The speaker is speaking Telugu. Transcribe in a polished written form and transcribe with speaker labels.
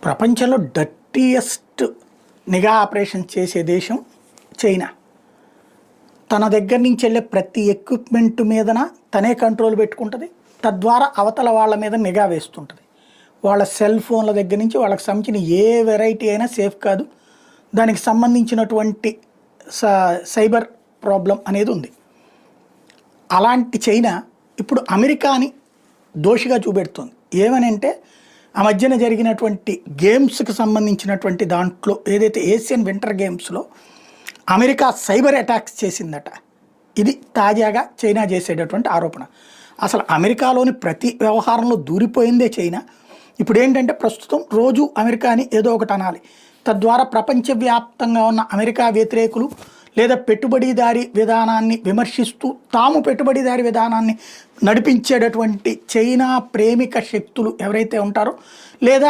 Speaker 1: ప్రపంచంలో డర్టీయెస్ట్ నిఘా ఆపరేషన్ చేసే దేశం చైనా. తన దగ్గర నుంచి వెళ్ళే ప్రతి ఎక్విప్మెంట్ మీదన తనే కంట్రోల్ పెట్టుకుంటుంది. తద్వారా అవతల వాళ్ళ మీద నిఘా వేస్తుంటుంది. వాళ్ళ సెల్ ఫోన్ల దగ్గర నుంచి వాళ్ళకి సంబంధించిన ఏ వెరైటీ అయినా సేఫ్ కాదు. దానికి సంబంధించినటువంటి సైబర్ ప్రాబ్లం అనేది ఉంది. అలాంటి చైనా ఇప్పుడు అమెరికాని దోషిగా చూపెడుతుంది. ఏమని అంటే ఆ మధ్యన జరిగినటువంటి గేమ్స్కి సంబంధించినటువంటి దాంట్లో ఏదైతే ఏషియన్ వింటర్ గేమ్స్లో అమెరికా సైబర్ అటాక్స్ చేసిందట. ఇది తాజాగా చైనా చేసేటటువంటి ఆరోపణ. అసలు అమెరికాలోని ప్రతి వ్యవహారంలో దూరిపోయిందే చైనా. ఇప్పుడు ఏంటంటే ప్రస్తుతం రోజు అమెరికాని ఏదో ఒకటి అనాలి. తద్వారా ప్రపంచవ్యాప్తంగా ఉన్న అమెరికా వ్యతిరేకులు లేదా పెట్టుబడిదారీ విధానాన్ని విమర్శిస్తూ తాము పెట్టుబడిదారీ విధానాన్ని నడిపించేటటువంటి చైనా ప్రేమిక శక్తులు ఎవరైతే ఉంటారో లేదా